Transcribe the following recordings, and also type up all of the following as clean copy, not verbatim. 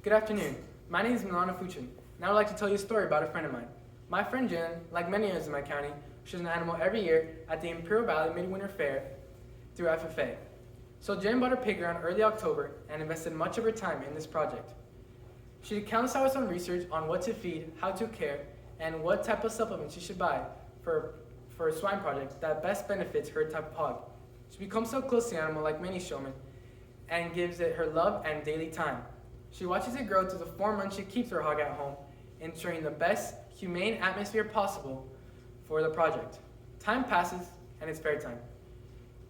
Good afternoon. My name is Emiliano EC. Now I'd like to tell you a story about a friend of mine. My friend Jen, like many others in my county, shows an animal every year at the Imperial Valley Midwinter Fair through FFA. So Jen bought her pig around early October and invested much of her time in this project. She did countless hours on research on what to feed, how to care, and what type of supplements she should buy for a swine project that best benefits her type of hog. She becomes so close to the animal like many showmen and gives it her love and daily time. She watches it grow through the 4 months she keeps her hog at home, ensuring the best humane atmosphere possible for the project. Time passes and it's fair time.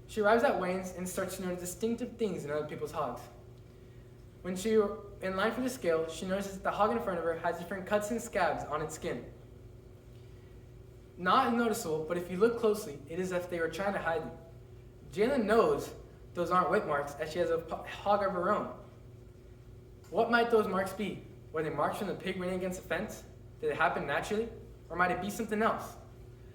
She arrives at weigh-ins and starts to notice distinctive things in other people's hogs. When she in line for the scale, she notices that the hog in front of her has different cuts and scabs on its skin. Not noticeable, but if you look closely, it is as if they were trying to hide them. Jalen knows those aren't whip marks as she has a hog of her own. What might those marks be? Were they marks from the pig running against the fence? Did it happen naturally? Or might it be something else?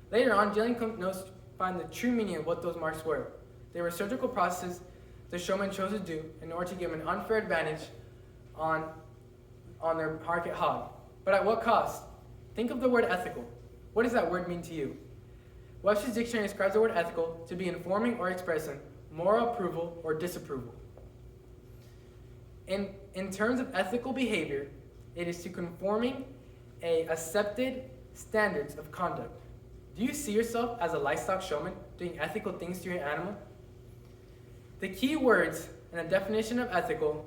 Later on, Jalen knows to find the true meaning of what those marks were. They were surgical processes the showman chose to do in order to give an unfair advantage on their market hog. But at what cost? Think of the word ethical. What does that word mean to you? Webster's dictionary describes the word ethical to be informing or expressing moral approval or disapproval. In terms of ethical behavior, it is to conforming accepted standards of conduct. Do you see yourself as a livestock showman doing ethical things to your animal? The key words in the definition of ethical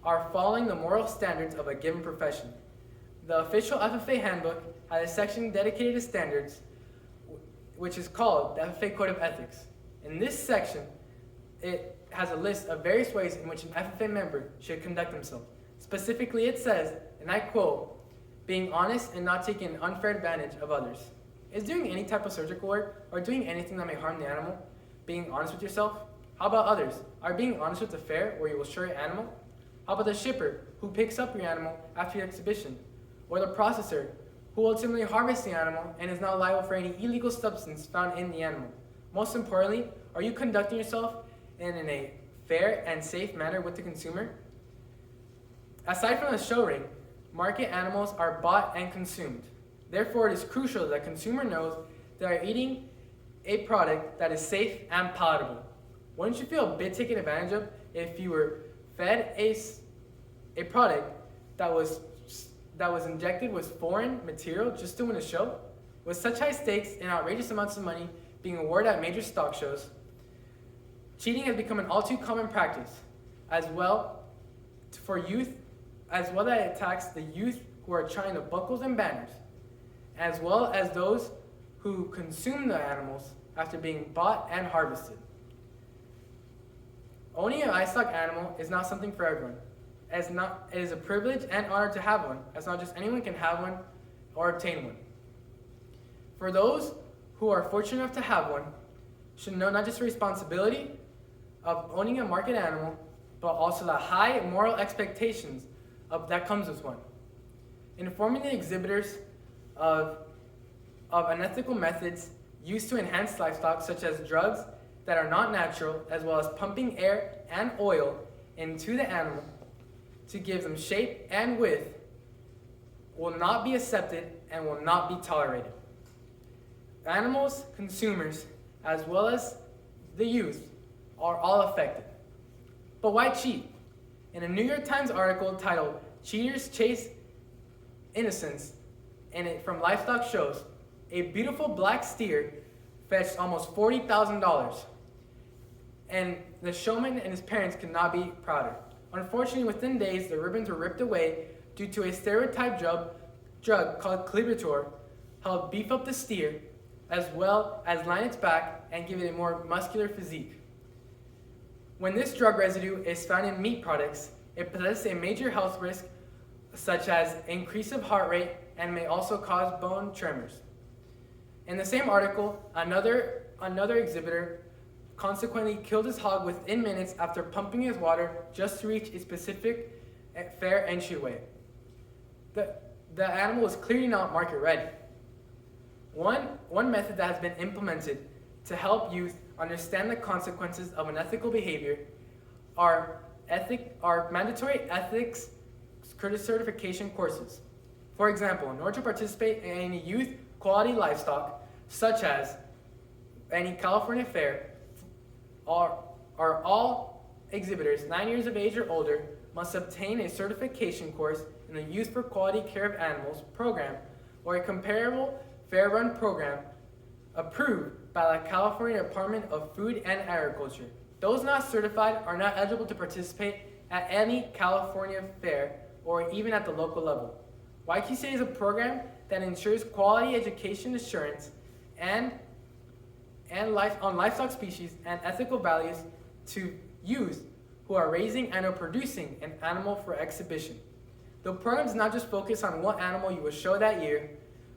are following the moral standards of a given profession. The official FFA handbook has a section dedicated to standards, which is called the FFA Code of Ethics. In this section, it has a list of various ways in which an FFA member should conduct themselves. Specifically, it says, and I quote, being honest and not taking an unfair advantage of others. Is doing any type of surgical work or doing anything that may harm the animal being honest with yourself? How about others? Are being honest with the fair where you will show your animal? How about the shipper who picks up your animal after your exhibition? Or the processor who ultimately harvests the animal and is not liable for any illegal substance found in the animal? Most importantly, are you conducting yourself in a fair and safe manner with the consumer? Aside from the show ring, market animals are bought and consumed. Therefore, it is crucial that the consumer knows they are eating a product that is safe and palatable. Wouldn't you feel a bit taken advantage of if you were fed a product that was injected with foreign material just to win a show? With such high stakes and outrageous amounts of money being awarded at major stock shows, cheating has become an all too common practice, as well for youth, as well that it attacks the youth who are trying to buckles and banners, as well as those who consume the animals after being bought and harvested. Owning a livestock animal is not something for everyone. It is a privilege and honor to have one, as not just anyone can have one or obtain one. For those who are fortunate enough to have one, should know not just the responsibility of owning a market animal, but also the high moral expectations that comes with one. Informing the exhibitors of unethical methods used to enhance livestock, such as drugs that are not natural, as well as pumping air and oil into the animal to give them shape and width, will not be accepted and will not be tolerated. Animals, consumers, as well as the youth are all affected. But why cheat? In a New York Times article titled "Cheaters Chase Innocence" from livestock shows, a beautiful black steer fetched almost $40,000, and the showman and his parents could not be prouder. Unfortunately, within days, the ribbons were ripped away due to a steroid-type drug called Clibritor, helped beef up the steer, as well as line its back and give it a more muscular physique. When this drug residue is found in meat products, it possesses a major health risk, such as increase of heart rate, and may also cause bone tremors. In the same article, another exhibitor consequently killed his hog within minutes after pumping his water just to reach a specific fair entryway. The animal was clearly not market ready. One method that has been implemented to help youth understand the consequences of unethical behavior are mandatory ethics certification courses. For example, in order to participate in any youth quality livestock, such as any California fair, all exhibitors 9 years of age or older must obtain a certification course in the Youth for Quality Care of Animals program or a comparable fair run program approved by the California Department of Food and Agriculture. Those not certified are not eligible to participate at any California fair or even at the local level. YQCA is a program that ensures quality education assurance on livestock species and ethical values to youth who are raising and are producing an animal for exhibition. The program does not just focus on what animal you will show that year,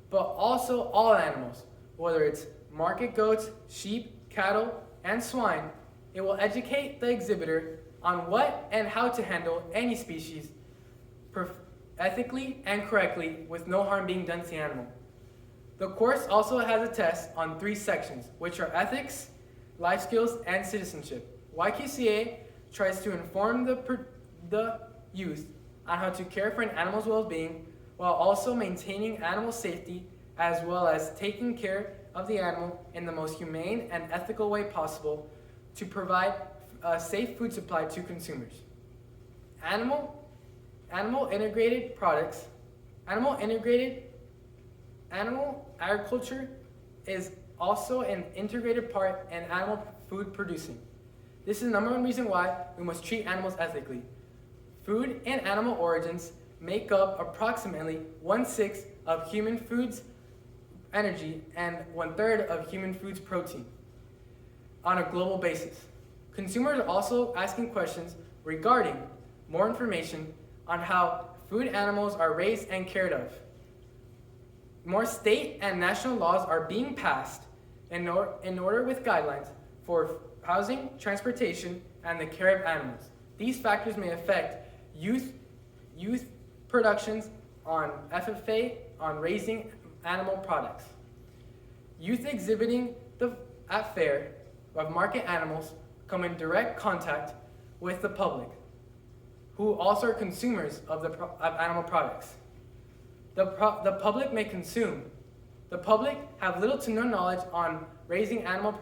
but also all animals, whether it's market goats, sheep, cattle, and swine. It will educate the exhibitor on what and how to handle any species ethically and correctly with no harm being done to the animal. The course also has a test on 3 sections, which are ethics, life skills, and citizenship. YQCA tries to inform the youth on how to care for an animal's well-being while also maintaining animal safety as well as taking care of the animal in the most humane and ethical way possible to provide a safe food supply to consumers. Animal agriculture is also an integrated part in animal food producing. This is the number one reason why we must treat animals ethically. Food and animal origins make up approximately 1/6 of human food's energy and 1/3 of human food's protein on a global basis. Consumers are also asking questions regarding more information on how food animals are raised and cared of. More state and national laws are being passed in order with guidelines for housing, transportation, and the care of animals. These factors may affect youth productions on FFA on raising animal products. Youth exhibiting at fair of market animals come in direct contact with the public, who also are consumers of animal products. The public may consume. The public have little to no knowledge on raising animal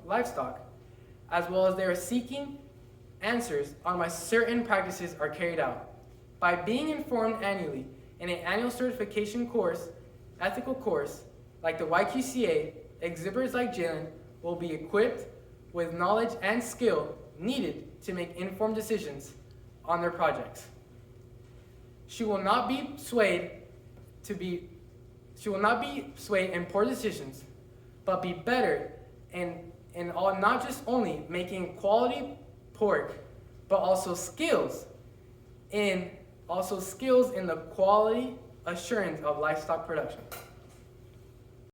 livestock, as well as they are seeking answers on why certain practices are carried out. By being informed annually in an annual certification course, ethical course, like the YQCA, exhibitors like Jalen will be equipped with knowledge and skill needed to make informed decisions on their projects. She will not be swayed in poor decisions, but be better in not just only making quality pork, but also skills in the quality assurance of livestock production.